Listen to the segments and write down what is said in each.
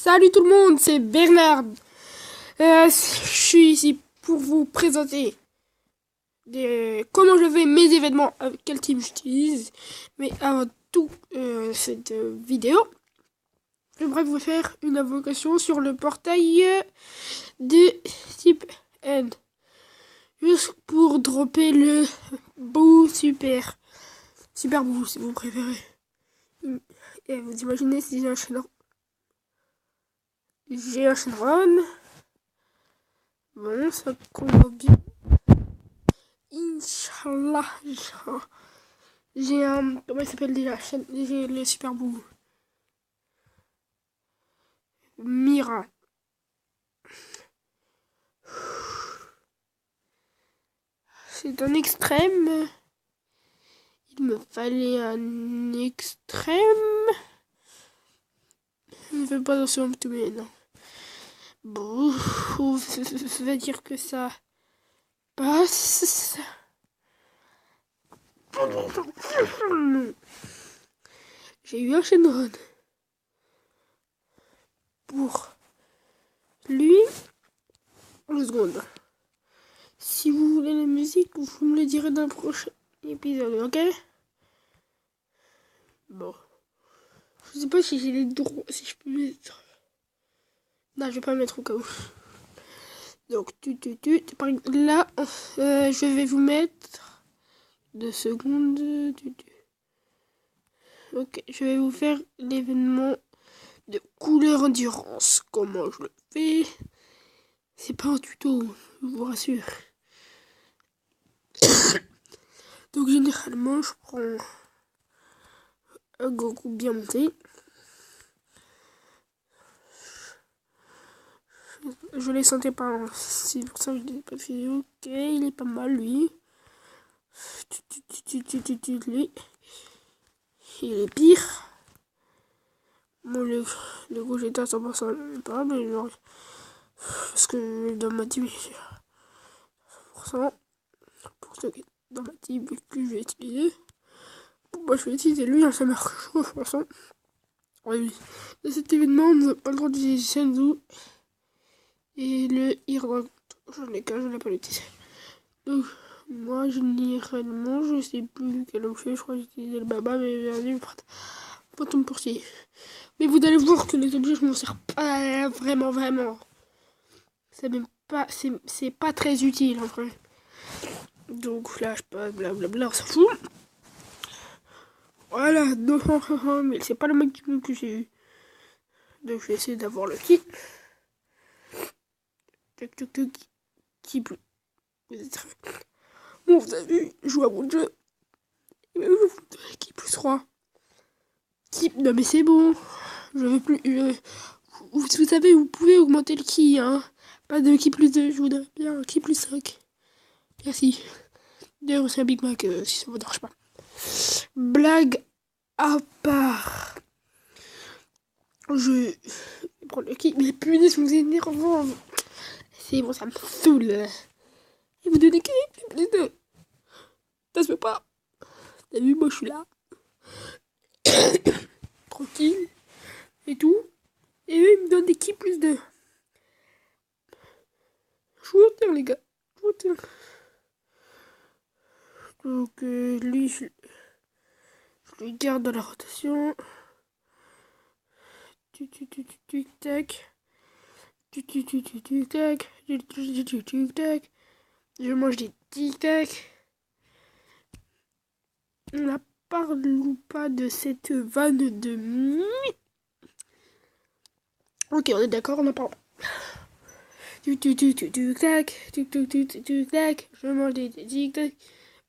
Salut tout le monde, c'est Bernard. Je suis ici pour vous présenter comment je fais mes événements, avec quel team j'utilise. Mais avant tout, cette vidéo, j'aimerais vous faire une invocation sur le portail de type N. Juste pour dropper le Boo Super Boo, si vous préférez. Et vous imaginez si j'ai un Shenron. Bon, ça combat bien. Inch'Allah. J'ai un... Comment il s'appelle déjà? J'ai le Super Boo. Mira. C'est un extrême. Il me fallait un extrême. Je ne fais pas attention à tout, mais non. Bon, ça veut dire que ça passe. J'ai eu un Shenron. Pour lui, une seconde. Si vous voulez la musique, vous me le direz dans le prochain épisode, ok? Bon. Je sais pas si j'ai les droits, si je peux mettre. Non, je vais pas mettre au cas où. Donc, là, je vais vous mettre 2 secondes. Ok, je vais vous faire l'événement de couleur endurance. Comment je le fais? C'est pas un tuto, je vous rassure. Donc, généralement, je prends un Goku bien monté. Je les sentais pas, c'est pour ça que je l'ai pas fait. Ok, il est pas mal lui. Lui, il est pire. Bon, le Gogeta à 100%, je pas, mais genre, parce que dans ma team, j'ai 100%. Pour ceux qui dans ma team que je vais utiliser. Bon, moi, je vais utiliser lui, ça marche chaud, de toute façon. Oui. Dans cet événement, on n'a pas le droit d'utiliser Senzu. Et le Hero, j'en ai qu'un, je n'ai pas l'utiliser. Donc, moi, généralement, je sais plus quel objet, je crois que j'ai utilisé le Baba, mais j'ai pas tout me portier. Mais vous allez voir que les objets, je m'en sers pas vraiment. C'est même pas, c'est pas très utile en vrai. Donc, flash, pas blablabla, on s'en fout. Voilà, mais c'est pas le maximum que j'ai eu. Donc, je vais essayer d'avoir le kit. Qui plus. Bon, vous avez vu, je joue à mon jeu. Qui plus 3. Non mais c'est bon. Je veux plus. Vous savez, vous pouvez augmenter le ki, hein. Pas de ki plus 2, je voudrais bien un ki plus 5. Merci. D'ailleurs, c'est un Big Mac si ça vous dérange pas. Blague à part. Je vais prendre le ki. Mais punaise, vous êtes énervant. C'est bon, ça me saoule. Et vous donnez ki plus 2. Ça se fait pas. T'as vu, moi je suis là. Tranquille. Et tout. Et eux, ils me donnent des ki plus 2. Je vous retiens, les gars. Je vous retiens. Donc, lui, je le garde dans la rotation. Tac. Tac. Je mange des tic-tac. On ne parle ou pas de cette vanne de nuit. Ok, on est d'accord, on en parle. Tac. Je mange des tic-tac.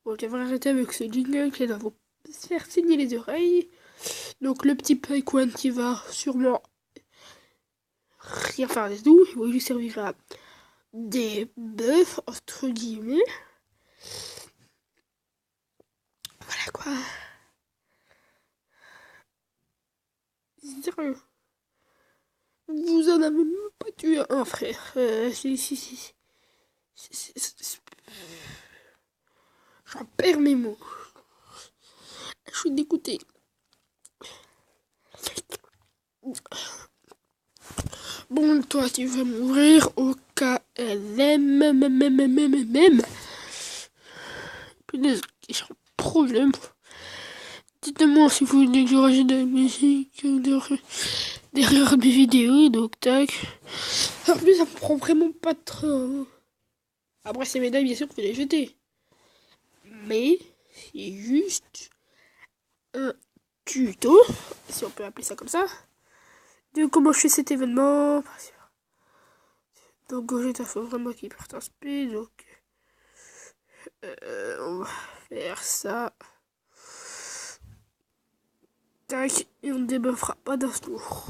Bon, je devrais arrêter avec ce jingle qui va vous faire saigner les oreilles. Donc, le petit Paikwan qui va sûrement rien faire des tout. Il va lui servir à des bœufs, entre guillemets. Voilà quoi. Sérieux. Vous en avez même pas tué un, frère. Si. J'en perds mes mots. Je suis dégoûté. Bon, toi, tu vas mourir au KLM. Punaise, j'ai un problème. Dites-moi si vous voulez que je rajoute de la musique derrière mes vidéos, donc tac. En plus, ça me prend vraiment pas trop. Après, ces médailles, bien sûr, faut les jeter. Mais, c'est juste un tuto, si on peut appeler ça comme ça, de comment je fais cet événement. Donc, Gogeta, faut vraiment qu'il parte en speed, donc on va faire ça. Tac, et on ne débuffera pas d'un tour.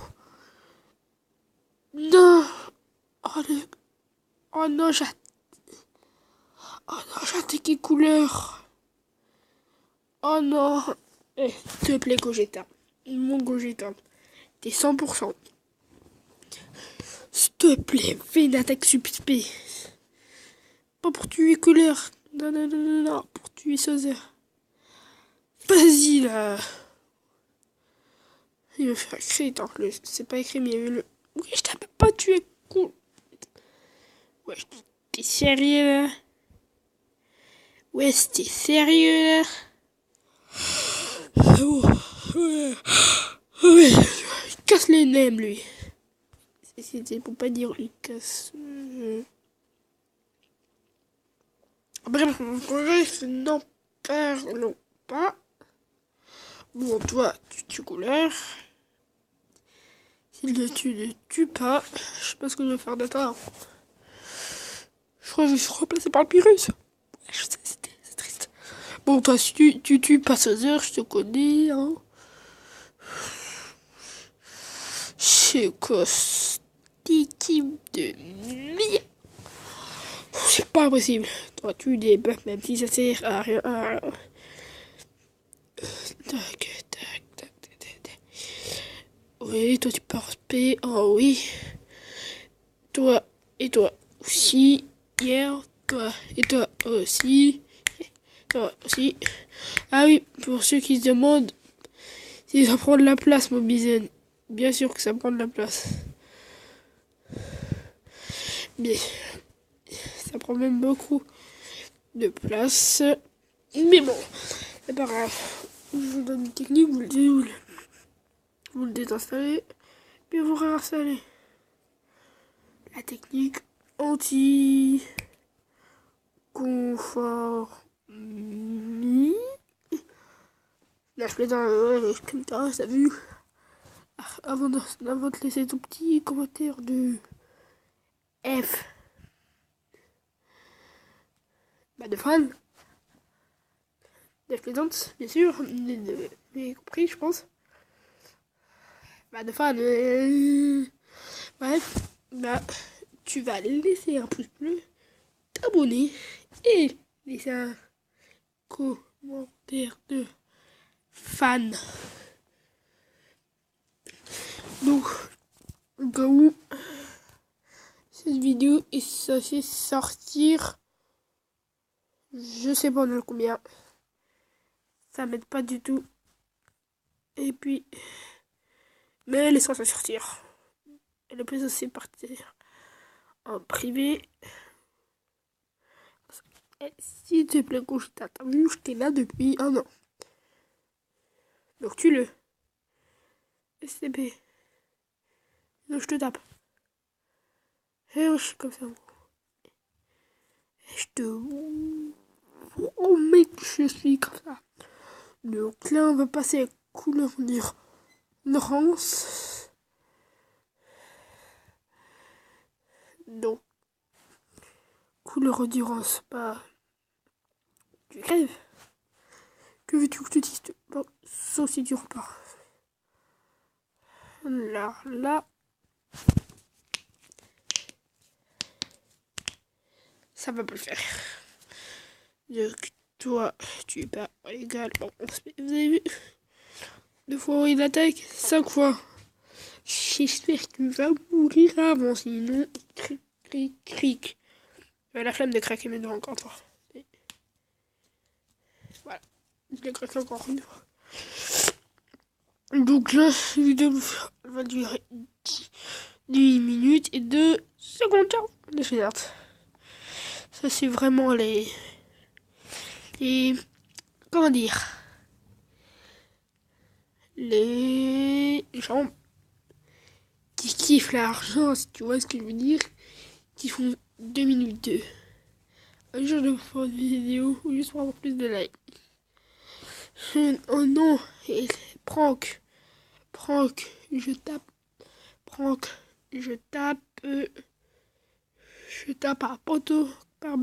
Non. Oh non, j'ai attaqué couleur. Oh non. S'il te plaît, Gogeta. Mon Gogeta. T'es 100%. S'il te plaît, fais une attaque suspect. Pas pour tuer couleur. Non, pour tuer Sauzer. Vas-y là. Il me fait écrire, tant que c'est pas écrit, mais il y avait le. Oui, je t'avais pas tué, cool. Ouais, t'es sérieux là? Ouais, t'es sérieux là? Ouais. Il casse les nems, lui. C'était pour pas dire il casse. Bref, n'en parlons pas. Bon, toi, tu tues couleur. S'il ne tue pas, je sais pas ce que je vais faire de toi. Je crois que je suis remplacé par le virus. Je sais, c'est triste. Bon, toi, si tu tues pas Sauzer, je te connais, hein. C'est quoi cette équipe de merde? C'est pas possible. Toi, tu débuffes, même si ça sert à rien. Tac. Oui, toi, tu pars P. Oh oui. Toi et toi aussi. Hier, toi et toi aussi. Toi aussi. Ah oui, pour ceux qui se demandent si ça prend de la place, mon Bison. Bien sûr que ça prend de la place. Mais ça prend même beaucoup de place. Mais bon, c'est pas grave. Je vous donne une technique, vous le désinstallez, puis vous réinstallez. La technique anti-confort. Là, je plaisante, comme ça, t'as vu. Avant de laisser ton petit commentaire de F. Bah, de fan. De plaisante, bien sûr. Vous avez compris, je pense. Bah, de fan. Bref, bah, tu vas laisser un pouce bleu, t'abonner et laisser un commentaire de fan. Donc, au cas où cette vidéo est censée sortir, je sais pas de combien, ça m'aide pas du tout. Et puis, mais elle est censée sortir. Elle est plus censée partir en privé. S'il te plaît, Gogeta, t'as vu, j'étais là depuis 1 an. Donc tu le STP. Donc je te tape. Et je suis comme ça. Et je te promets que je suis comme ça. Donc là, on va passer à couleur d'endurance. Donc, couleur endurance, bah, tu crèves. Que veux-tu que je te dise? Bon, sauf si tu repars. Là, ça va pas le faire. Donc, toi, tu es pas égal. Bon, vous avez vu? 2 fois il attaque, 5 fois. J'espère que tu vas mourir avant, sinon, cric. J'ai la flemme de craquer mes doigts encore, toi. Voilà, je l'ai craqué encore une fois. Donc là, cette vidéo va durer 8 minutes et 2 secondes. Ciao. Ça, c'est vraiment les... Comment dire? Les gens qui kiffent l'argent, si tu vois ce que je veux dire, qui font 2 minutes 2. Un jour de faire une vidéo ou juste pour avoir plus de likes. Oh non, et prank, je tape, prank, je tape par poteau, par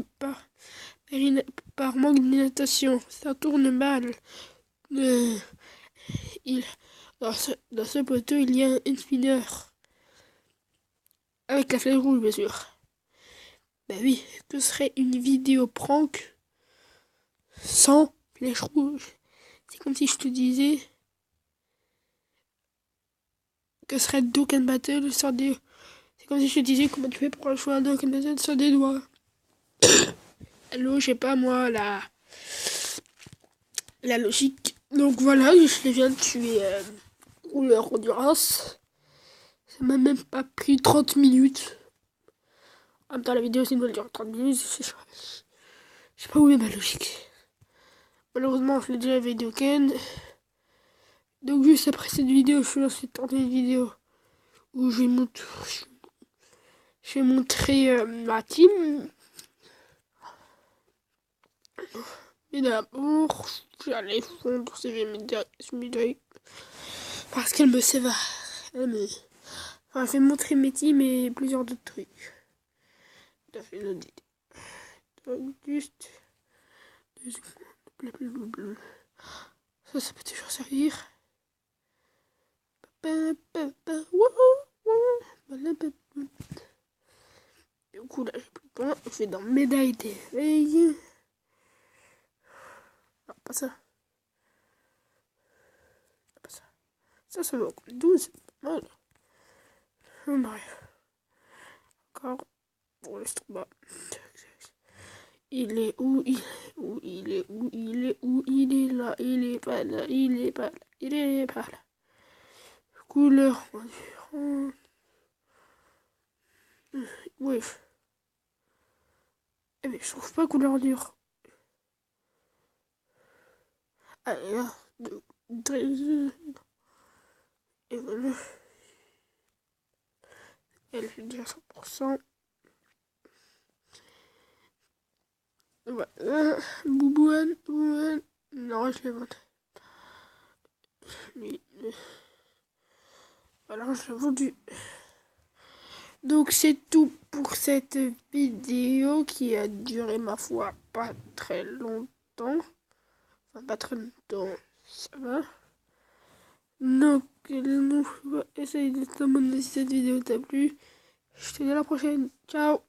manque d'inatation, ça tourne mal. Dans ce poteau, il y a un spinner. Avec la flèche rouge, bien sûr. Ben oui, que serait une vidéo prank sans flèche rouge? C'est comme si je te disais que serait Dokkan Battle sans des... C'est comme si je te disais comment tu fais pour jouer à Dokkan Battle sans des doigts. Allô, je sais pas moi, la logique. Donc voilà, je viens de tuer Rouleur Honduras. Ça m'a même pas pris 30 minutes. En même temps, la vidéo, c'est une nouvelle dure 30 minutes. Je sais pas où est ma logique. Malheureusement, je l'ai déjà avec Dokkan. Donc juste après cette vidéo, je suis lancé tenter une vidéo où je vais montrer ma team. Et d'abord, j'allais fondre ces médailles parce qu'elle me sévère. Elle fait montrer mes teams et plusieurs d'autres trucs. T'as fait une autre idée. Donc juste 2 secondes. Ça peut toujours servir. Du coup là j'ai plus de points. Je vais dans médaille d'éveil. Non, pas ça. Pas ça. Ça va comme 12. Mal. Bref. Encore. Pour le bas. Il est où? Il est là? Il est pas là. Il est pas là. Il est pas là. Couleur différente. Oui. Eh mais je trouve pas couleur dure. Allez là. Et voilà. Elle est déjà 100%. Voilà. Boubouane. Non, je l'ai vendu. Voilà, je l'ai vendu. Donc c'est tout pour cette vidéo qui a duré ma foi pas très longtemps. Enfin pas très longtemps, ça va. Donc essaye de t'abonner si cette vidéo t'a plu. Je te dis à la prochaine. Ciao.